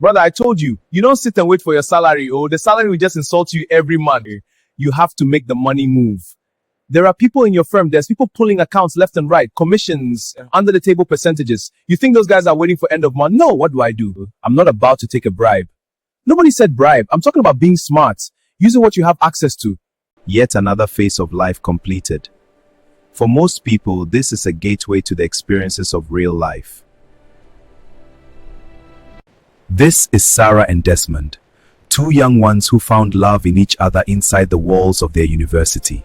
Brother, I told you, you don't sit and wait for your salary. Oh, the salary will just insult you every month. You have to make the money move. There are people in your firm. There's people pulling accounts left and right, commissions, under the table percentages. You think those guys are waiting for end of month? No, what do? I'm not about to take a bribe. Nobody said bribe. I'm talking about being smart, using what you have access to. Yet another phase of life completed. For most people, this is a gateway to the experiences of real life. This is Sarah and Desmond, two young ones who found love in each other inside the walls of their university.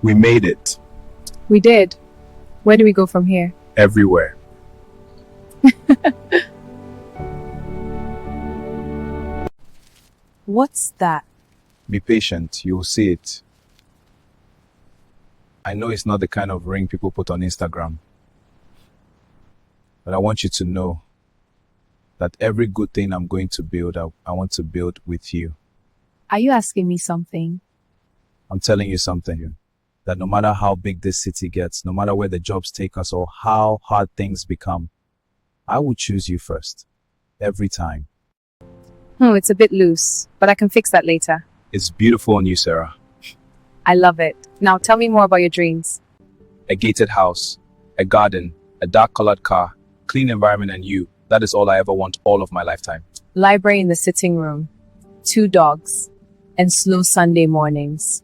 We made it. We did. Where do we go from here? Everywhere. What's that? Be patient, you'll see it. I know it's not the kind of ring people put on Instagram, but I want you to know that every good thing I'm going to build, I want to build with you. Are you asking me something? I'm telling you something, that no matter how big this city gets, no matter where the jobs take us or how hard things become, I will choose you first, every time. Oh, it's a bit loose, but I can fix that later. It's beautiful on you, Sarah. I love it. Now tell me more about your dreams. A gated house, a garden, a dark-colored car, clean environment, and you. That is all I ever want all of my lifetime. Library in the sitting room, 2 dogs, and slow Sunday mornings.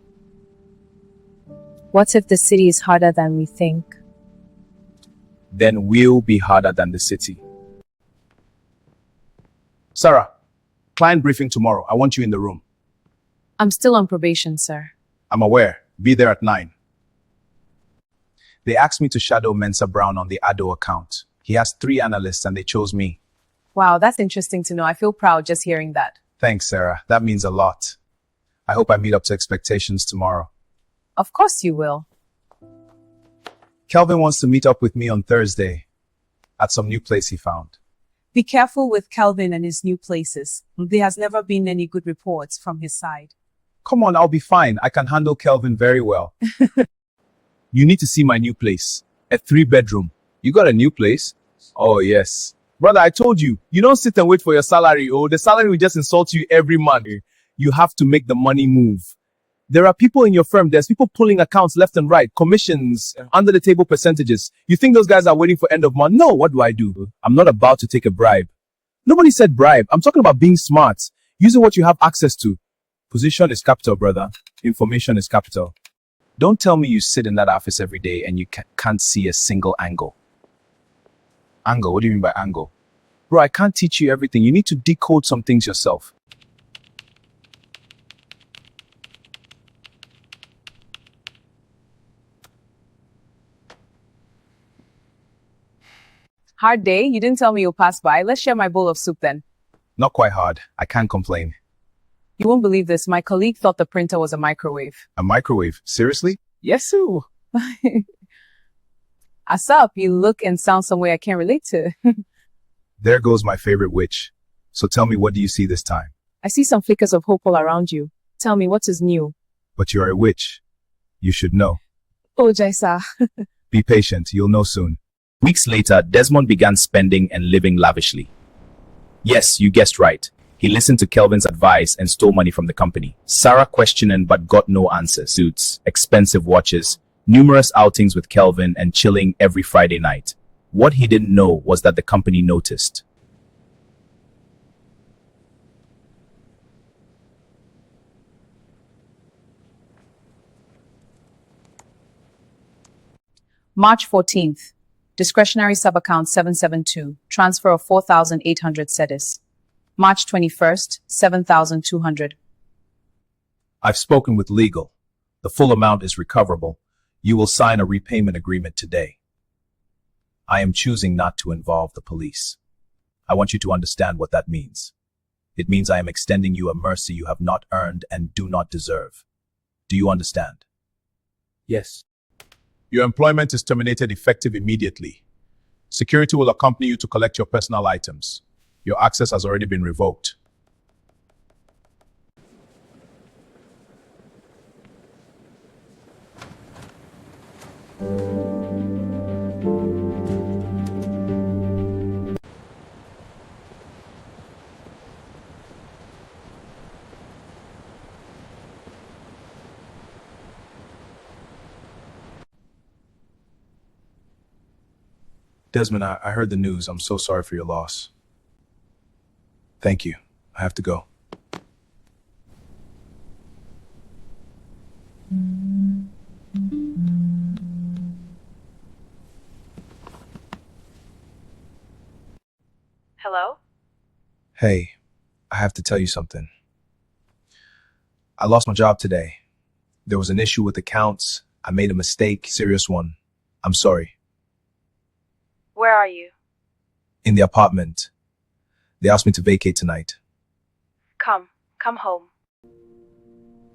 What if the city is harder than we think? Then we'll be harder than the city. Sarah, client briefing tomorrow. I want you in the room. I'm still on probation, sir. I'm aware. Be there at 9. They asked me to shadow Mensa Brown on the Ado account. He has 3 analysts and they chose me. Wow, that's interesting to know. I feel proud just hearing that. Thanks, Sarah. That means a lot. I hope I meet up to expectations tomorrow. Of course you will. Kelvin wants to meet up with me on Thursday at some new place he found. Be careful with Calvin and his new places. There has never been any good reports from his side. Come on, I'll be fine. I can handle Kelvin very well. You need to see my new place. A 3-bedroom. You got a new place? Oh, yes. Brother, I told you, you don't sit and wait for your salary. Oh, the salary will just insult you every month. You have to make the money move. There are people in your firm. There's people pulling accounts left and right, commissions, under the table percentages. You think those guys are waiting for end of month? No, what do? I'm not about to take a bribe. Nobody said bribe. I'm talking about being smart, using what you have access to. Position is capital, brother. Information is capital. Don't tell me you sit in that office every day and you can't see a single angle. Angle? What do you mean by angle? Bro, I can't teach you everything. You need to decode some things yourself. Hard day? You didn't tell me you'll pass by. Let's share my bowl of soup then. Not quite hard. I can't complain. You won't believe this. My colleague thought the printer was a microwave. A microwave? Seriously? Yes, sir. Asap, you look and sound some way I can't relate to. There goes my favorite witch. So tell me, what do you see this time? I see some flickers of hope all around you. Tell me, what is new? But you're a witch. You should know. Oh, Jaisa. Be patient. You'll know soon. Weeks later, Desmond began spending and living lavishly. Yes, you guessed right. He listened to Kelvin's advice and stole money from the company. Sarah questioned but got no answers. Suits, expensive watches, numerous outings with Kelvin, and chilling every Friday night. What he didn't know was that the company noticed. March 14th. Discretionary sub-account 772. Transfer of 4,800 cedis. March 21st, 7,200. I've spoken with legal. The full amount is recoverable. You will sign a repayment agreement today. I am choosing not to involve the police. I want you to understand what that means. It means I am extending you a mercy you have not earned and do not deserve. Do you understand? Yes. Your employment is terminated effective immediately. Security will accompany you to collect your personal items. Your access has already been revoked. Desmond, I heard the news. I'm so sorry for your loss. Thank you. I have to go. Hello? Hey, I have to tell you something. I lost my job today. There was an issue with accounts. I made a mistake, serious one. I'm sorry. Where are you? In the apartment. They asked me to vacate tonight. Come home.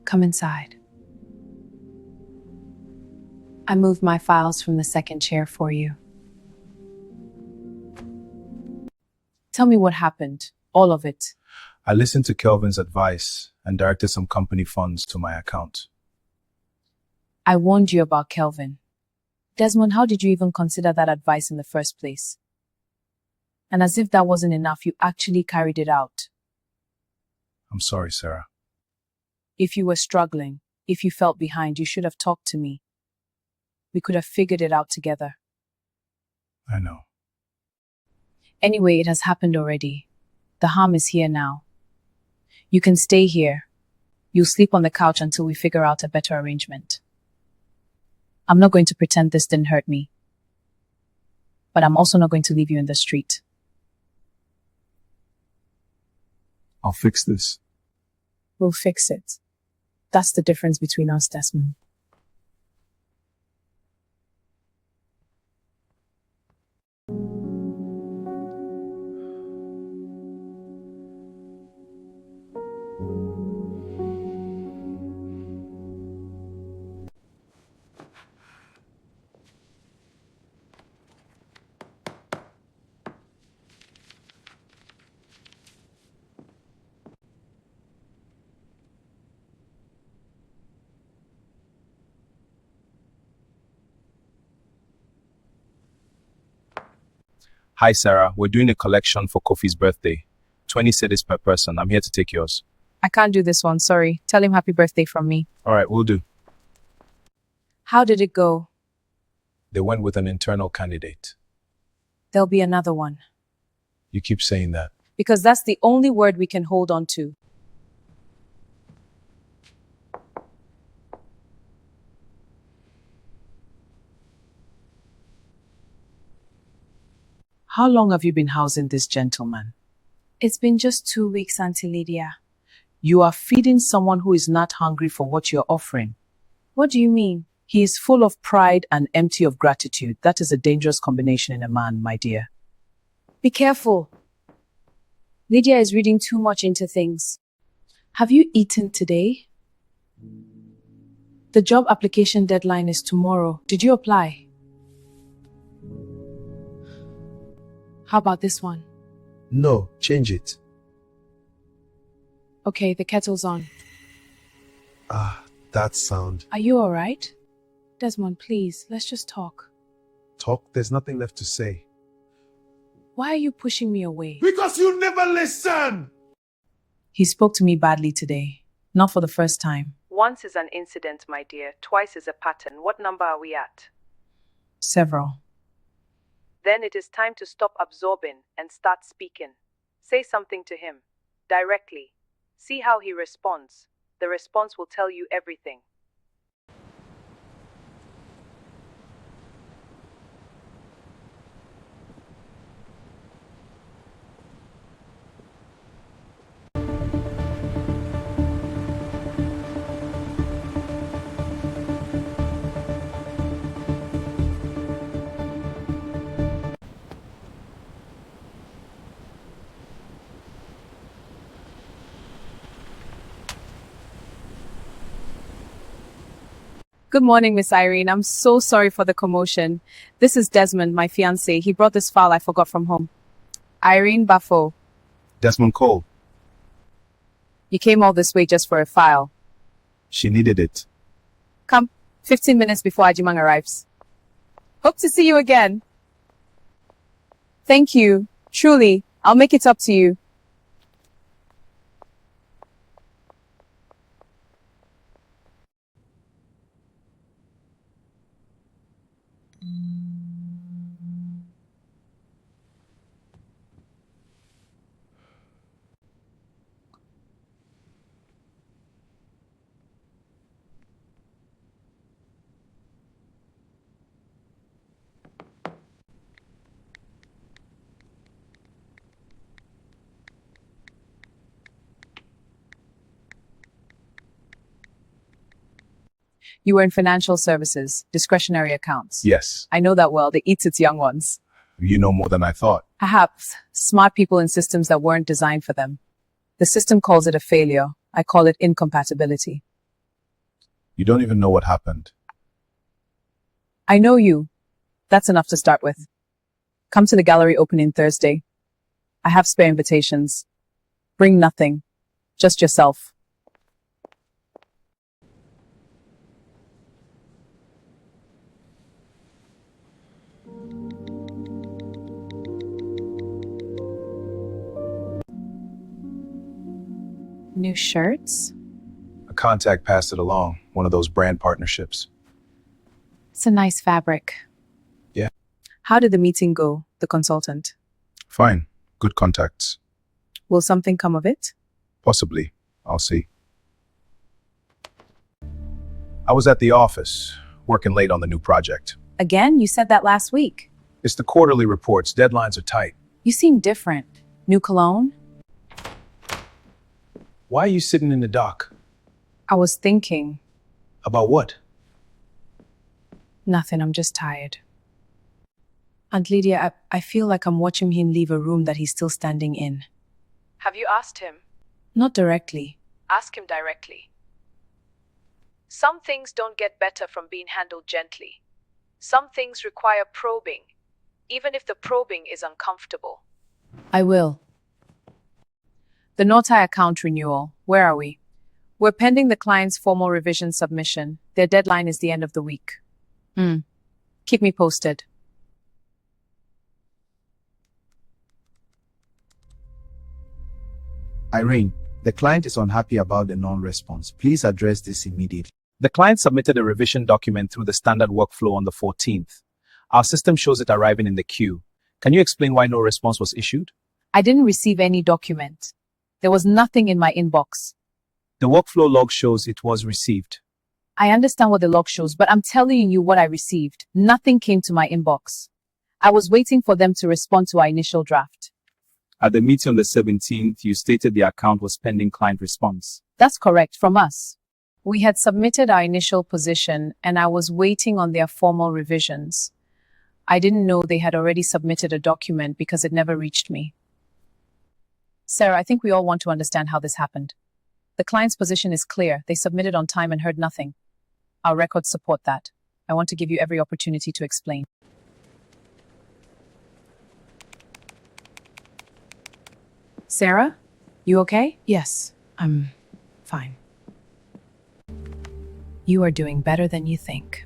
Come inside. I moved my files from the second chair for you. Tell me what happened. All of it. I listened to Kelvin's advice and directed some company funds to my account. I warned you about Kelvin. Desmond, how did you even consider that advice in the first place? And as if that wasn't enough, you actually carried it out. I'm sorry, Sarah. If you were struggling, if you felt behind, you should have talked to me. We could have figured it out together. I know. Anyway, it has happened already. The harm is here now. You can stay here. You'll sleep on the couch until we figure out a better arrangement. I'm not going to pretend this didn't hurt me. But I'm also not going to leave you in the street. I'll fix this. We'll fix it. That's the difference between us, Desmond. Hi, Sarah. We're doing a collection for Kofi's birthday. 20 cities per person. I'm here to take yours. I can't do this one, sorry. Tell him happy birthday from me. All right, we'll do. How did it go? They went with an internal candidate. There'll be another one. You keep saying that. Because that's the only word we can hold on to. How long have you been housing this gentleman? It's been just 2 weeks, Auntie Lydia. You are feeding someone who is not hungry for what you're offering. What do you mean? He is full of pride and empty of gratitude. That is a dangerous combination in a man, my dear. Be careful. Lydia is reading too much into things. Have you eaten today? The job application deadline is tomorrow. Did you apply? How about this one? No, change it. Okay, the kettle's on. Ah, that sound. Are you alright? Desmond, please, let's just talk. Talk? There's nothing left to say. Why are you pushing me away? Because you never listen! He spoke to me badly today. Not for the first time. Once is an incident, my dear. Twice is a pattern. What number are we at? Several. Then it is time to stop absorbing and start speaking. Say something to him. Directly. See how he responds. The response will tell you everything. Good morning, Miss Irene. I'm so sorry for the commotion. This is Desmond, my fiancé. He brought this file I forgot from home. Irene Buffo. Desmond Cole. You came all this way just for a file. She needed it. Come, 15 minutes before Ajimang arrives. Hope to see you again. Thank you. Truly, I'll make it up to you. You were in financial services, discretionary accounts. Yes, I know that well. They eats its young ones. you know more than I thought. Perhaps smart people in systems that weren't designed for them. The system calls it a failure. I call it incompatibility. You don't even know what happened. I know you. That's enough to start with. Come to the gallery opening Thursday. I have spare invitations. Bring nothing. Just yourself. New shirts? A contact passed it along, one of those brand partnerships. It's a nice fabric. Yeah. How did the meeting go, the consultant? Fine. Good contacts. Will something come of it? Possibly. I'll see. I was at the office, working late on the new project. Again, you said that last week. It's the quarterly reports. Deadlines are tight. You seem different. New cologne? Why are you sitting in the dock? I was thinking. About what? Nothing, I'm just tired. Aunt Lydia, I feel like I'm watching him leave a room that he's still standing in. Have you asked him? Not directly. Ask him directly. Some things don't get better from being handled gently. Some things require probing, even if the probing is uncomfortable. I will. The Nortai account renewal, where are we? We're pending the client's formal revision submission. Their deadline is the end of the week. Keep me posted. Irene, the client is unhappy about the non-response. Please address this immediately. The client submitted a revision document through the standard workflow on the 14th. Our system shows it arriving in the queue. Can you explain why no response was issued? I didn't receive any document. There was nothing in my inbox. The workflow log shows it was received. I understand what the log shows, but I'm telling you what I received. Nothing came to my inbox. I was waiting for them to respond to our initial draft. At the meeting on the 17th, you stated the account was pending client response. That's correct, from us. We had submitted our initial position, and I was waiting on their formal revisions. I didn't know they had already submitted a document because it never reached me. Sarah, I think we all want to understand how this happened. The client's position is clear. They submitted on time and heard nothing. Our records support that. I want to give you every opportunity to explain. Sarah, you okay? Yes, I'm fine. You are doing better than you think.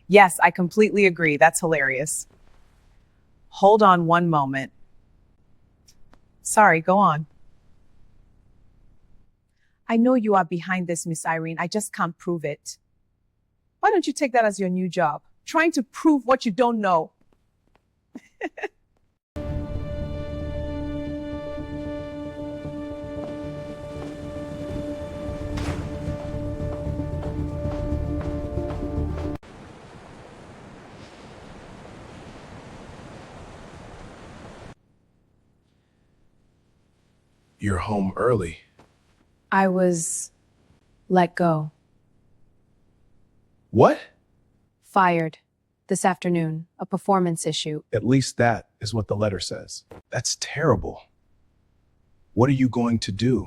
Yes, I completely agree. That's hilarious. Hold on one moment. Sorry, go on. I know you are behind this, Miss Irene. I just can't prove it. Why don't you take that as your new job? Trying to prove what you don't know. You're home early. I was let go. What? Fired. This afternoon. A performance issue. At least that is what the letter says. That's terrible. What are you going to do?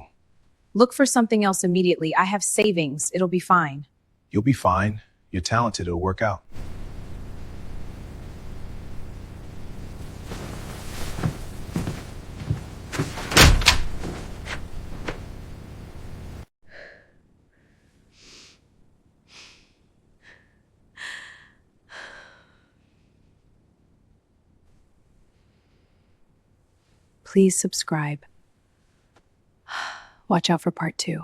Look for something else immediately. I have savings. It'll be fine. You'll be fine. You're talented. It'll work out. Please subscribe. Watch out for part 2.